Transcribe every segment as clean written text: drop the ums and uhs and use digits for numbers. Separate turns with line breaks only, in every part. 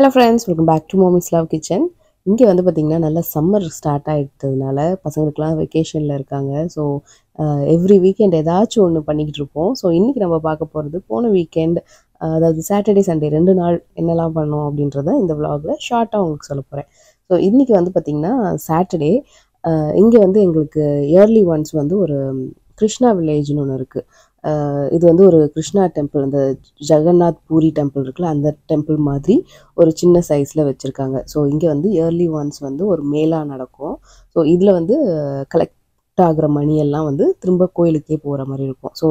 Hello friends, welcome back to mommy's love kitchen. இங்கே வந்து பார்த்திங்கன்னா நல்லா சம்மர் ஸ்டார்ட் ஆகிட்டதுனால பசங்களுக்குலாம் வெக்கேஷனில் இருக்காங்க. ஸோ எவ்ரி வீக்கெண்ட் ஏதாச்சும் ஒன்று பண்ணிக்கிட்டு இருப்போம். ஸோ இன்றைக்கி நம்ம பார்க்க போகிறது போன வீக்கெண்ட், அதாவது சாட்டர்டே சண்டே 2 நாள் என்னெல்லாம் பண்ணோம் அப்படின்றத இந்த விலாகில் ஷார்ட்டாக உங்களுக்கு சொல்ல போகிறேன். ஸோ இன்றைக்கி வந்து பார்த்திங்கன்னா சாட்டர்டே, இங்கே வந்து எங்களுக்கு இயர்லி ஒன்ஸ் வந்து ஒரு கிருஷ்ணா வில்லேஜ்னு ஒன்று இருக்குது. இது வந்து ஒரு கிருஷ்ணா டெம்பிள், இந்த ஜெகநாத் பூரி டெம்பிள் இருக்குல்ல, அந்த டெம்பிள் மாதிரி ஒரு சின்ன சைஸில் வச்சுருக்காங்க. ஸோ இங்கே வந்து இயர்லி ஒன்ஸ் வந்து ஒரு மேளா நடக்கும். ஸோ இதில் வந்து கலெக்ட் ஆகிற மணியெல்லாம் வந்து திரும்ப கோயிலுக்கே போகிற மாதிரி இருக்கும். ஸோ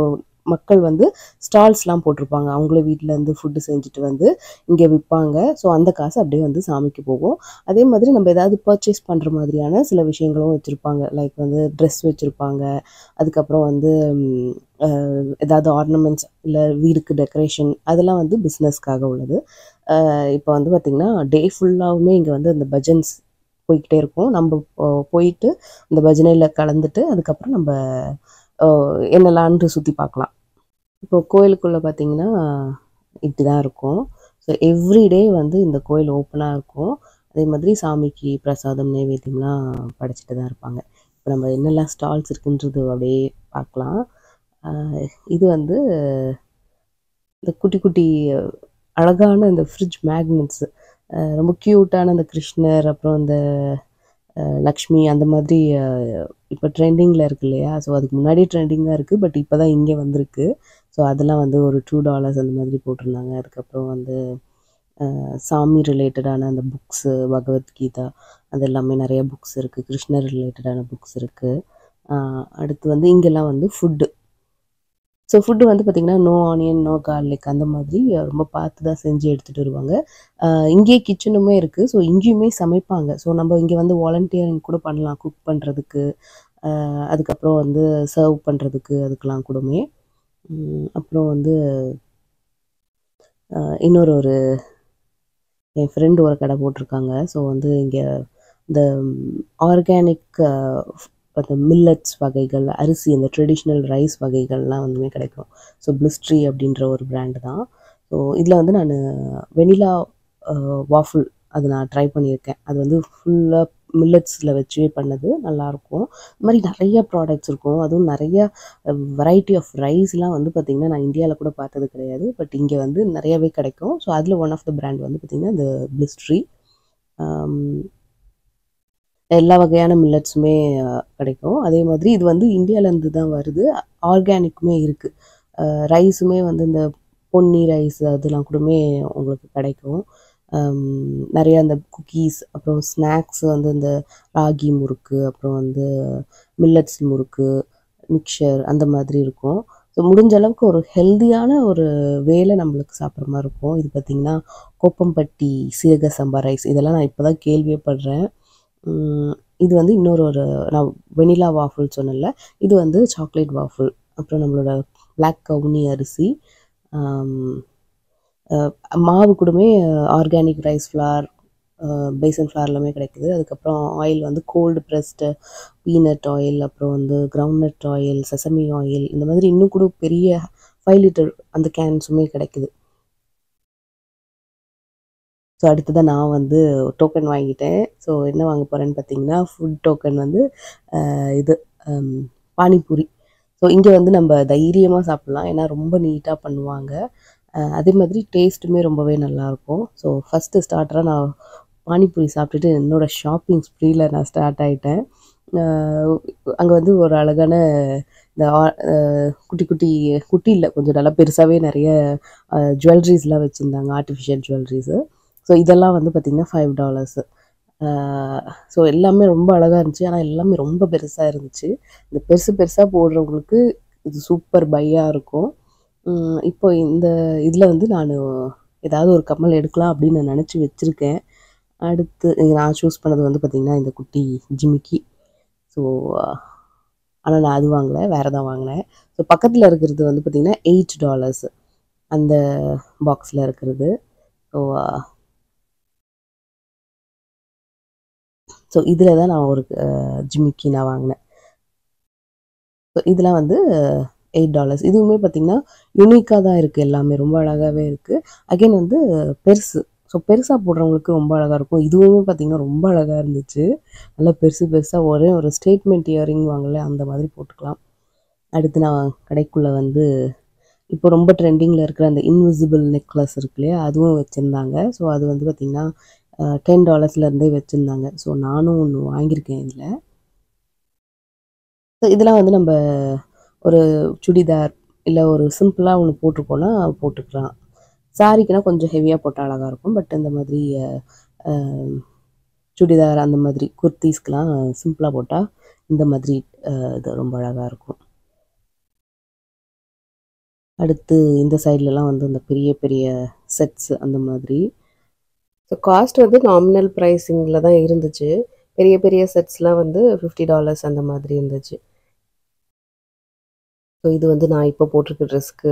மக்கள் வந்து ஸ்டால்ஸ்லாம் போட்டிருப்பாங்க. அவங்களே வீட்டிலேருந்து ஃபுட்டு செஞ்சுட்டு வந்து இங்கே விற்பாங்க. ஸோ அந்த காசு அப்படியே வந்து சாமிக்கு போகும். அதே மாதிரி நம்ம ஏதாவது பர்ச்சேஸ் பண்ணுற மாதிரியான சில விஷயங்களும் வச்சுருப்பாங்க. லைக் வந்து ட்ரெஸ் வச்சுருப்பாங்க. அதுக்கப்புறம் வந்து ஏதாவது ஆர்னமெண்ட்ஸ் இல்லை வீடுக்கு டெக்கரேஷன், அதெல்லாம் வந்து பிஸ்னஸ்க்காக உள்ளது. இப்போ வந்து பார்த்திங்கன்னா டே ஃபுல்லாகவுமே இங்கே வந்து அந்த பஜன்ஸ் போய்கிட்டே இருக்கும். நம்ம போயிட்டு அந்த பஜனையில் கலந்துட்டு அதுக்கப்புறம் நம்ம என்னெல்லான்ட்டு சுற்றி பார்க்கலாம். இப்போ கோயிலுக்குள்ளே பார்த்திங்கன்னா இப்படி தான் இருக்கும். ஸோ எவ்ரிடே வந்து இந்த கோயில் ஓப்பனாக இருக்கும். அதே மாதிரி சாமிக்கு பிரசாதம் நைவேத்தியம்லாம் படைச்சிட்டு தான் இருப்பாங்க. இப்போ நம்ம என்னெல்லாம் ஸ்டால்ஸ் இருக்குன்றது அப்படியே பார்க்கலாம். இது வந்து இந்த குட்டி குட்டி அழகான இந்த ஃப்ரிட்ஜ் மேக்னெட்ஸு, ரொம்ப க்யூட்டான அந்த கிருஷ்ணர், அப்புறம் இந்த லக்ஷ்மி, அந்த மாதிரி இப்போ ட்ரெண்டிங்கில் இருக்குது இல்லையா. ஸோ அதுக்கு முன்னாடியே ட்ரெண்டிங்காக இருக்குது, பட் இப்போ தான் இங்கே வந்திருக்கு. ஸோ அதெல்லாம் வந்து ஒரு $2 அந்த மாதிரி போட்டிருந்தாங்க. அதுக்கப்புறம் வந்து சாமி ரிலேட்டடான அந்த புக்ஸு, பகவத்கீதா, அது எல்லாமே நிறைய புக்ஸ் இருக்குது. கிருஷ்ணர் ரிலேட்டடான புக்ஸ் இருக்குது. அடுத்து வந்து இங்கெல்லாம் வந்து ஃபுட்டு. ஸோ ஃபுட்டு வந்து பார்த்திங்கன்னா நோ ஆனியன், நோ கார்லிக், அந்த மாதிரி ரொம்ப பார்த்து தான் செஞ்சு எடுத்துகிட்டு வருவாங்க. இங்கேயே கிச்சனுமே இருக்குது. ஸோ இங்கேயுமே சமைப்பாங்க. ஸோ நம்ம இங்கே வந்து வாலண்டியரிங் கூட பண்ணலாம், குக் பண்ணுறதுக்கு, அதுக்கப்புறம் வந்து சர்வ் பண்ணுறதுக்கு, அதுக்கெலாம் கூடமே. அப்புறம் வந்து இன்னொரு என் ஃப்ரெண்டு ஒரு கடை போட்டிருக்காங்க. ஸோ வந்து இங்கே இந்த ஆர்கானிக் அந்த மில்லட்ஸ் வகைகள், அரிசி, அந்த ட்ரெடிஷ்னல் ரைஸ் வகைகள்லாம் வந்துமே கிடைக்கும். ஸோ பிளிஸ்ட்ரி அப்படின்ற ஒரு பிராண்டு தான். ஸோ இதில் வந்து நான் வெனிலா வாஃபிள் அது நான் ட்ரை பண்ணியிருக்கேன். அது வந்து ஃபுல்லாக மில்லட்ஸில் வச்சே பண்ணது, நல்லாயிருக்கும். இது மாதிரி நிறைய ப்ராடக்ட்ஸ் இருக்கும். அதுவும் நிறைய வெரைட்டி ஆஃப் ரைஸ்லாம் வந்து பார்த்திங்கன்னா நான் இந்தியாவில் கூட பார்த்தது கிடையாது. பட் இங்கே வந்து நிறையாவே கிடைக்கும். ஸோ அதில் ஒன் ஆஃப் த பிராண்ட் வந்து பார்த்திங்கன்னா இந்த பிளிஸ்ட்ரி. எல்லா வகையான மில்லட்ஸுமே கிடைக்கும். அதே மாதிரி இது வந்து இந்தியாவிலேருந்து தான் வருது. ஆர்கானிக்குமே இருக்குது. ரைஸுமே வந்து இந்த பொன்னி ரைஸ் அதெல்லாம் கூடமே உங்களுக்கு கிடைக்கும். நிறையா அந்த குக்கீஸ், அப்புறம் ஸ்நாக்ஸ் வந்து இந்த ராகி முறுக்கு, அப்புறம் வந்து மில்லட்ஸ் முறுக்கு, மிக்சர், அந்த மாதிரி இருக்கும். ஸோ முடிஞ்ச அளவுக்கு ஒரு ஹெல்த்தியான ஒரு வேலை நம்மளுக்கு சாப்பிட்ற மாதிரி இருக்கும். இது பார்த்திங்கன்னா கோப்பம்பட்டி சீரக சம்பா ரைஸ், இதெல்லாம் நான் இப்போ தான் கேள்வியே படுறேன். இது வந்து இன்னொரு நான் வெனிலா வாஃபிள் சொன்னேன்ல, இது வந்து சாக்லேட் வாஃபிள். அப்புறம் நம்மளோட பிளாக் கவுனி அரிசி, மாவு கூடமே organic rice flour, besan flour எல்லாமே கிடைக்குது. அதுக்கப்புறம் ஆயில் வந்து கோல்டு ப்ரெஸ்டு பீனட் ஆயில், அப்புறம் வந்து கிரவுண்ட்நட் ஆயில், செசமி ஆயில், இந்த மாதிரி இன்னும் கூட பெரிய 5 லிட்டர் அந்த கேன்ஸுமே கிடைக்குது. ஸோ அடுத்ததான் நான் வந்து டோக்கன் வாங்கிட்டேன். ஸோ என்ன வாங்க போகிறேன்னு பார்த்தீங்கன்னா, ஃபுட் டோக்கன் வந்து இது பானிபூரி. ஸோ இங்கே வந்து நம்ம தைரியமாக சாப்பிட்லாம், ஏன்னா ரொம்ப நீட்டாக பண்ணுவாங்க. அதே மாதிரி டேஸ்ட்டுமே ரொம்பவே நல்லாயிருக்கும். ஸோ ஃபஸ்ட்டு ஸ்டார்டராக நான் பானிபூரி சாப்பிட்டுட்டு என்னோடய ஷாப்பிங் ஸ்ப்ரீயில் நான் ஸ்டார்ட் ஆகிட்டேன். அங்கே வந்து ஒரு அழகான இந்த குட்டி குட்டி இல்லை, கொஞ்சம் நல்லா பெருசாகவே நிறைய ஜுவல்லரிஸ்லாம் வச்சுருந்தாங்க, ஆர்டிஃபிஷியல் ஜுவல்லரிஸு. ஸோ இதெல்லாம் வந்து பார்த்திங்கன்னா $5. ஸோ எல்லாமே ரொம்ப அழகாக இருந்துச்சு. ஆனால் எல்லாமே ரொம்ப பெருசாக இருந்துச்சு. இந்த பெருசாக போடுறவங்களுக்கு இது சூப்பர் பையாக இருக்கும். இப்போ இந்த இதில் வந்து நான் ஏதாவது ஒரு கம்மல் எடுக்கலாம் அப்படின்னு நான் நினச்சி வச்சுருக்கேன். அடுத்து நான் சூஸ் பண்ணது வந்து பார்த்திங்கன்னா இந்த குட்டி ஜிமிக்கி. ஸோ ஆனால் நான் அது வாங்கலை, வேறு தான் வாங்கினேன். ஸோ பக்கத்தில் இருக்கிறது வந்து பார்த்திங்கன்னா $8 அந்த பாக்ஸில் இருக்கிறது. ஸோ இதில் தான் நான் ஒரு ஜிமிக்கி நான் வாங்கினேன். ஸோ இதெல்லாம் வந்து $8. இதுவுமே பார்த்திங்கன்னா யூனிக்காக தான் இருக்குது, எல்லாமே ரொம்ப அழகாகவே இருக்குது. அகைன் வந்து பெருசு. ஸோ பெருசாக போடுறவங்களுக்கு ரொம்ப அழகாக இருக்கும். இதுவுமே பார்த்திங்கன்னா ரொம்ப அழகாக இருந்துச்சு. நல்லா பெருசு பெருசாக ஒரே ஒரு ஸ்டேட்மெண்ட் இயரிங் வாங்கல அந்த மாதிரி போட்டுக்கலாம். அடுத்து நான் கடைக்குள்ளே வந்து இப்போ ரொம்ப ட்ரெண்டிங்கில் இருக்கிற அந்த இன்விசிபிள் நெக்லஸ் இருக்கு இல்லையா, அதுவும் வச்சுருந்தாங்க. ஸோ அது வந்து பார்த்திங்கன்னா $10 வச்சுருந்தாங்க. ஸோ நானும் ஒன்று வாங்கியிருக்கேன் இதில். ஸோ இதெல்லாம் வந்து நம்ம ஒரு சுடிதார் இல்லை ஒரு சிம்பிளாக ஒன்று போட்டிருக்கோன்னா போட்டுக்கலாம். சாரிக்குனா கொஞ்சம் ஹெவியாக போட்டால் அழகாக இருக்கும். பட் இந்த மாதிரி சுடிதார் அந்த மாதிரி குர்த்தீஸ்க்கெலாம் சிம்பிளாக போட்டால் இந்த மாதிரி இது ரொம்ப அழகாக இருக்கும். அடுத்து இந்த சைட்லலாம் வந்து இந்த பெரிய பெரிய செட்ஸ் அந்த மாதிரி. ஸோ காஸ்ட் வந்து நாமினல் ப்ரைஸிங்கில் தான் இருந்துச்சு. பெரிய பெரிய செட்ஸ்லாம் வந்து $50 அந்த மாதிரி இருந்துச்சு. ஸோ இது வந்து நான் இப்போ போட்டிருக்க ட்ரெஸ்க்கு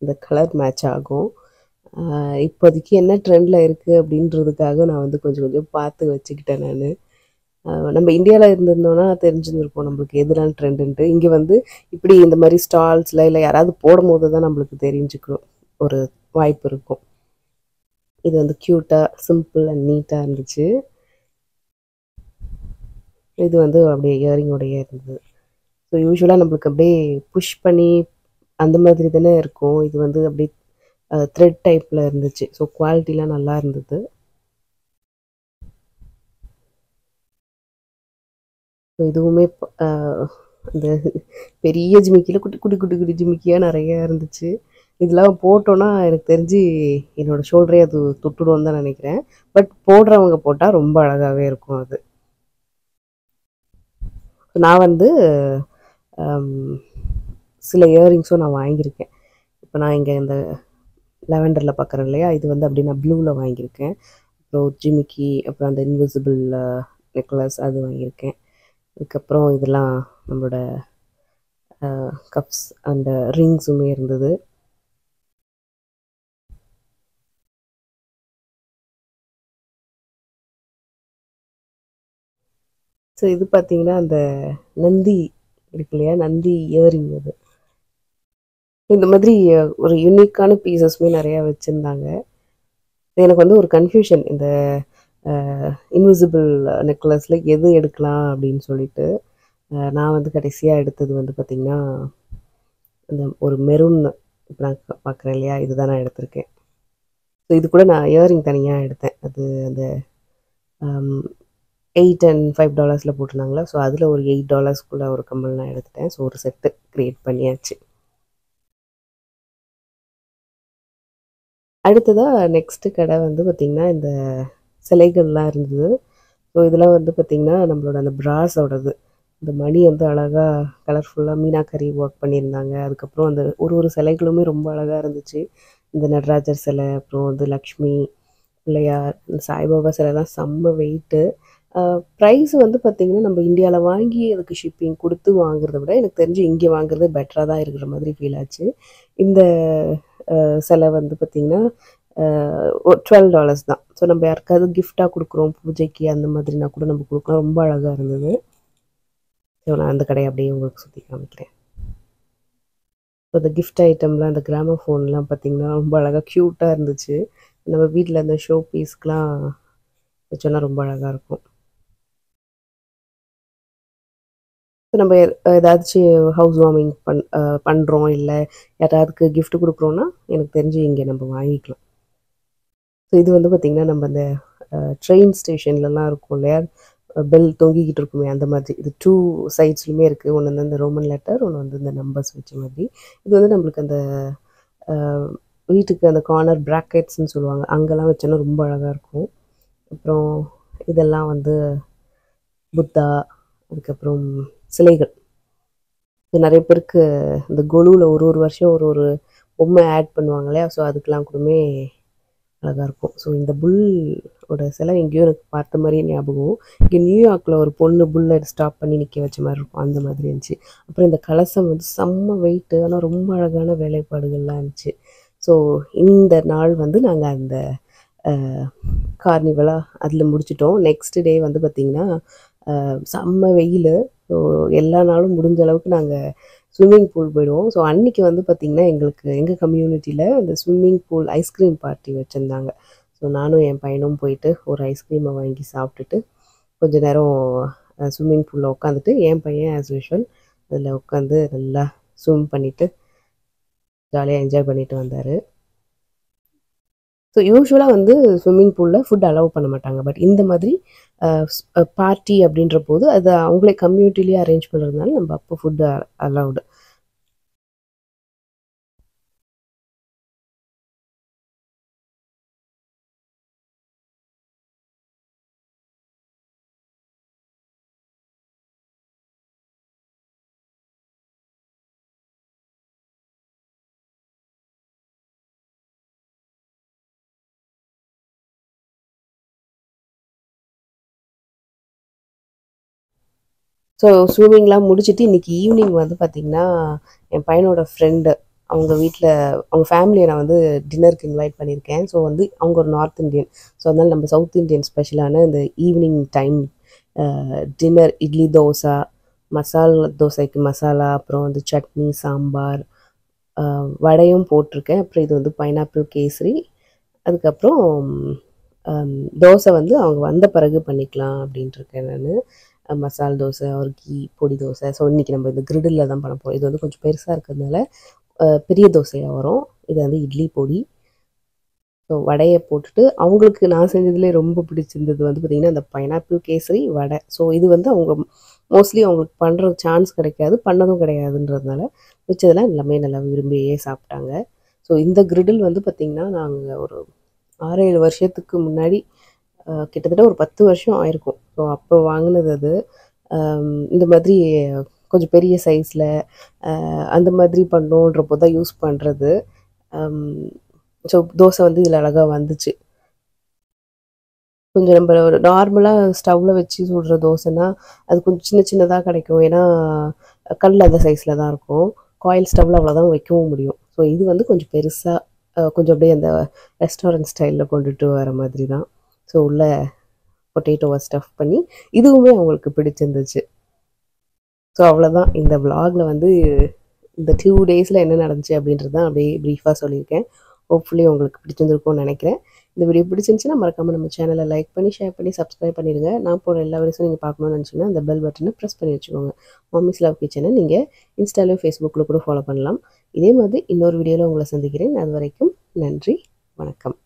இந்த கலர் மேட்ச் ஆகும். இப்போதைக்கு என்ன ட்ரெண்டில் இருக்குது அப்படின்றதுக்காக நான் வந்து கொஞ்சம் கொஞ்சம் பார்த்து வச்சுக்கிட்டேன் நான். நம்ம இந்தியாவில் இருந்திருந்தோன்னா தெரிஞ்சுருந்துருப்போம் நம்மளுக்கு எதுலாம் ட்ரெண்டுன்ட்டு. இங்கே வந்து இப்படி இந்த மாதிரி ஸ்டால்ஸில் இல்லை யாராவது போடும் போது தான் நம்மளுக்கு தெரிஞ்சுக்கிறோம் ஒரு வாய்ப்பு இருக்கும். இது வந்து க்யூட்டாக சிம்பிள் அண்ட் நீட்டாக இருந்துச்சு. இது வந்து அப்படியே இயரிங்கோடையே இருந்தது. ஸோ யூஸ்வலாக நம்மளுக்கு அப்படியே புஷ் பண்ணி அந்த மாதிரி தானே இருக்கும். இது வந்து அப்படியே த்ரெட் டைப்பில் இருந்துச்சு. ஸோ குவாலிட்டிலாம் நல்லா இருந்தது. ஸோ இதுவுமே அந்த பெரிய ஜிமிக்கியில் குட்டி குட்டி குட்டி குட்டி ஜிமிக்கியாக நிறையா இருந்துச்சு. இதெல்லாம் போட்டோன்னா எனக்கு தெரிஞ்சு என்னோடய ஷோல்டரே அது தொட்டுடும்னு தான் நினைக்கிறேன். பட் போடுறவங்க போட்டால் ரொம்ப அழகாகவே இருக்கும் அது. நான் வந்து சில இயரிங்ஸும் நான் வாங்கியிருக்கேன். இப்போ நான் இங்கே இந்த லெவெண்டரில் பார்க்குறேன் இல்லையா, இது வந்து அப்படி நான் ப்ளூவில் வாங்கியிருக்கேன். அப்புறம் ஜிமிக்கி, அப்புறம் அந்த இன்விசிபிள் நெக்லஸ் அது வாங்கியிருக்கேன். அதுக்கப்புறம் இதெல்லாம் நம்மளோட கப்ஸ் அண்ட் ரிங்ஸுமே இருந்தது. ஸோ இது பார்த்தீங்கன்னா அந்த நந்தி இருக்கு இல்லையா, நந்தி இயரிங் அது. இந்த மாதிரி ஒரு யூனிக்கான பீசஸ்மே நிறையா வச்சுருந்தாங்க. எனக்கு வந்து ஒரு கன்ஃபியூஷன் இந்த இன்விசிபிள் நெக்லஸில் எது எடுக்கலாம் அப்படின்னு சொல்லிட்டு. நான் வந்து கடைசியாக எடுத்தது வந்து பார்த்திங்கன்னா அந்த ஒரு மெரூன். இப்போ நான் பார்க்குறேன் இல்லையா, இதுதான் நான் எடுத்திருக்கேன். ஸோ இது கூட நான் இயரிங் தனியாக எடுத்தேன். அது அந்த $8 and $5 போட்டிருந்தாங்களா, ஸோ அதில் ஒரு $8 ஒரு கம்மல் நான் எடுத்துட்டேன். ஸோ ஒரு செட்டு க்ரியேட் பண்ணியாச்சு. அடுத்ததாக நெக்ஸ்ட்டு கடை வந்து பார்த்திங்கன்னா இந்த சிலைகள்லாம் இருந்தது. ஸோ இதெல்லாம் வந்து பார்த்திங்கன்னா நம்மளோட அந்த பிராஸோடது. இந்த மணி வந்து அழகாக கலர்ஃபுல்லாக மீனாக்கரி ஒர்க் பண்ணியிருந்தாங்க. அதுக்கப்புறம் அந்த ஒரு சிலைகளுமே ரொம்ப அழகாக இருந்துச்சு. இந்த நடராஜர் சிலை, அப்புறம் வந்து லக்ஷ்மி, பிள்ளையார், இந்த சாய்பாபா சிலைலாம் செம்ம வெயிட்டு. ப்ரைஸ் வந்து பார்த்திங்கன்னா நம்ம இந்தியாவில் வாங்கி அதுக்கு ஷிப்பிங் கொடுத்து வாங்குறத விட எனக்கு தெரிஞ்சு இங்கே வாங்குறது பெட்டராக தான் இருக்கிற மாதிரி ஃபீல் ஆச்சு. இந்த சிலை வந்து பார்த்திங்கன்னா $12 தான். ஸோ நம்ம யாருக்காவது கிஃப்டாக கொடுக்குறோம் பூஜைக்கு அந்த மாதிரினா கூட நம்ம கொடுக்கலாம். ரொம்ப அழகாக இருந்தது. ஸோ நான் அந்த கடையை அப்படியே உங்களுக்கு சுற்றி காமிக்கிறேன். ஸோ இந்த கிஃப்ட் ஐட்டம்லாம், அந்த கிராமஃபோன்லாம் பார்த்திங்கன்னா ரொம்ப அழகாக க்யூட்டாக இருந்துச்சு. நம்ம வீட்டில் அந்த ஷோ பீஸ்க்கெலாம் வச்சோன்னா ரொம்ப அழகாக இருக்கும். ஸோ நம்ம ஏதாச்சும் ஹவுஸ் வார்மிங் பண்ணுறோம், இல்லை யாராவதுக்கு கிஃப்ட் கொடுக்குறோன்னா எனக்கு தெரிஞ்சு இங்கே நம்ம வாங்கிக்கலாம். ஸோ இது வந்து பார்த்திங்கன்னா நம்ம அந்த ட்ரெயின் ஸ்டேஷன்லலாம் இருக்கும் இல்லையா, பெல் தொங்கிக்கிட்டு இருக்குமே அந்த மாதிரி. இது 2 சைட்ஸ்லையுமே இருக்குது. ஒன்று வந்து இந்த ரோமன் லெட்டர், ஒன்று வந்து இந்த நம்பர்ஸ் வச்ச மாதிரி. இது வந்து நம்மளுக்கு அந்த வீட்டுக்கு அந்த கார்னர் ப்ராக்கெட்ஸ்ன்னு சொல்லுவாங்க, அங்கெல்லாம் வச்சோன்னா ரொம்ப அழகாக இருக்கும். அப்புறம் இதெல்லாம் வந்து புத்தா, அதுக்கப்புறம் சிலைகள். இது நிறைய பேருக்கு இந்த கொலுவில் ஒரு வருஷம் ஒரு பொம்மை ஆட் பண்ணுவாங்க இல்லையா, ஸோ அதுக்கெலாம் கூடமே அழகாக இருக்கும். ஸோ இந்த புல்லோட சிலை எங்கேயோ எனக்கு பார்த்த மாதிரியே ஞாபகம். இங்கே நியூயார்க்கில் ஒரு பொண்ணு புல்லை ஸ்டாப் பண்ணி நிற்க வச்ச மாதிரி இருக்கும், அந்த மாதிரி இருந்துச்சு. அப்புறம் இந்த கலசம் வந்து செம்ம வெயிட்டு, ஆனால் ரொம்ப அழகான வேலைப்பாடுகள்லாம் இருந்துச்சு. ஸோ இந்த நாள் வந்து நாங்கள் அந்த கார்னிவலாக அதில் முடிச்சிட்டோம். நெக்ஸ்ட் டே வந்து பார்த்திங்கன்னா செம்ம வெயில். ஸோ எல்லா நாளும் முடிஞ்ச அளவுக்கு நாங்கள் ஸ்விம்மிங் பூல் போயிடுவோம். ஸோ அன்றைக்கி வந்து பார்த்திங்கன்னா எங்களுக்கு எங்கள் கம்யூனிட்டியில் அந்த ஸ்விம்மிங் பூல் ஐஸ்கிரீம் பார்ட்டி வச்சுருந்தாங்க. ஸோ நானும் என் பையனும் போயிட்டு ஒரு ஐஸ்கிரீமை வாங்கி சாப்பிட்டுட்டு கொஞ்ச நேரம் ஸ்விம்மிங் பூலில் உட்காந்துட்டு என் பையன் ஆஸ் யூஷுவல் அதில் உட்காந்து நல்லா ஸ்விம் பண்ணிவிட்டு ஜாலியாக என்ஜாய் பண்ணிட்டு வந்தார். ஸோ யூஸ்வலாக வந்து ஸ்விம்மிங் பூலில் ஃபுட் அலோவ் பண்ண மாட்டாங்க. பட் இந்த மாதிரி பார்ட்டி அப்படின்ற போது அது அவங்களே கம்யூனிட்டிலேயே அரேஞ்ச் பண்ணுறதுனால நம்ம அப்போ ஃபுட்டு அலவுடு. ஸோ ஸ்விம்மிங்லாம் முடிச்சுட்டு இன்றைக்கி ஈவினிங் வந்து பார்த்திங்கன்னா என் பையனோட ஃப்ரெண்டு அவங்க வீட்டில் அவங்க ஃபேமிலியை நான் வந்து டின்னருக்கு இன்வைட் பண்ணியிருக்கேன். ஸோ வந்து அவங்க ஒரு நார்த் இந்தியன். ஸோ அதனால் நம்ம சவுத் இந்தியன் ஸ்பெஷலான இந்த evening time dinner idli dosa, masala தோசைக்கு மசாலா, அப்புறம் வந்து சட்னி சாம்பார், வடையும் போட்டிருக்கேன். அப்புறம் இது வந்து பைனாப்பிள் கேசரி. அதுக்கப்புறம் தோசை வந்து அவங்க வந்த பிறகு பண்ணிக்கலாம் அப்படின்ட்டு இருக்கேன் நான். மசால் தோசை, ஒரு கீ பொடி தோசை. ஸோ இன்றைக்கி நம்ம இந்த கிரிடில் தான் பண்ண போகிறோம். இது வந்து கொஞ்சம் பெருசாக இருக்கிறதுனால பெரிய தோசையாக வரும். இது வந்து இட்லி பொடி. ஸோ வடையை போட்டுட்டு அவங்களுக்கு நான் செஞ்சதுலேயே ரொம்ப பிடிச்சிருந்தது வந்து பார்த்திங்கன்னா அந்த பைனாப்பிள் கேசரி வடை. ஸோ இது வந்து அவங்க மோஸ்ட்லி அவங்களுக்கு பண்ணுற சான்ஸ் கிடைக்காது, பண்ணதும் கிடையாதுன்றதுனால மிச்சதெல்லாம் எல்லாமே நல்லா விரும்பியே சாப்பிட்டாங்க. ஸோ இந்த கிரிடில் வந்து பார்த்திங்கன்னா நாங்கள் ஒரு 6-7 வருஷத்துக்கு முன்னாடி கிட்டத்தட்ட ஒரு 10 வருஷம் ஆயிருக்கும். ஸோ அப்போ வாங்கினது அது. இந்த மாதிரி கொஞ்சம் பெரிய சைஸில் அந்த மாதிரி பண்ணோன்றப்போ தான் யூஸ் பண்ணுறது. ஸோ தோசை வந்து இதில் அழகாக வந்துச்சு. கொஞ்சம் நம்ம ஒரு நார்மலாக ஸ்டவ்வில் வச்சு சுடுற தோசைன்னா அது கொஞ்சம் சின்ன சின்னதாக கிடைக்கும். ஏன்னா கல் அந்த சைஸில் தான் இருக்கும். காயில் ஸ்டவ்வில் அவ்வளோதான் வைக்கவும் முடியும். ஸோ இது வந்து கொஞ்சம் பெருசாக கொஞ்சம் அப்படியே அந்த ரெஸ்டாரண்ட் ஸ்டைலில் கொண்டுட்டு வர மாதிரி தான். ஸோ உள்ள பொட்டேட்டோவை ஸ்டஃப் பண்ணி இதுவுமே அவங்களுக்கு பிடிச்சிருந்துச்சு. ஸோ அவ்வளோதான் இந்த விலாகில் வந்து இந்த 2 டேஸில் என்ன நடந்துச்சு அப்படின்றது தான் அப்படியே ப்ரீஃபாக சொல்லியிருக்கேன். ஹோப்ஃபுல்லி உங்களுக்கு பிடிச்சிருந்துருக்கும்னு நினைக்கிறேன். இந்த வீடியோ பிடிச்சிருந்துச்சுன்னா மறக்காமல் நம்ம சேனலை லைக் பண்ணி ஷேர் பண்ணி சப்ஸ்கிரைப் பண்ணிடுங்க. நான் போகிற எல்லா வீடியோஸும் நீங்கள் பார்க்கணும்னு நினச்சிங்கன்னா அந்த பெல் பட்டனை ப்ரெஸ் பண்ணி வச்சுக்கோங்க. மம்மிஸ் லவ் கிச்சனை நீங்கள் இன்ஸ்டாலையும் ஃபேஸ்புக்கில் கூட ஃபாலோ பண்ணலாம். இதே மாதிரி இன்னொரு வீடியோவில் உங்களை சந்திக்கிறேன். அது வரைக்கும் நன்றி, வணக்கம்.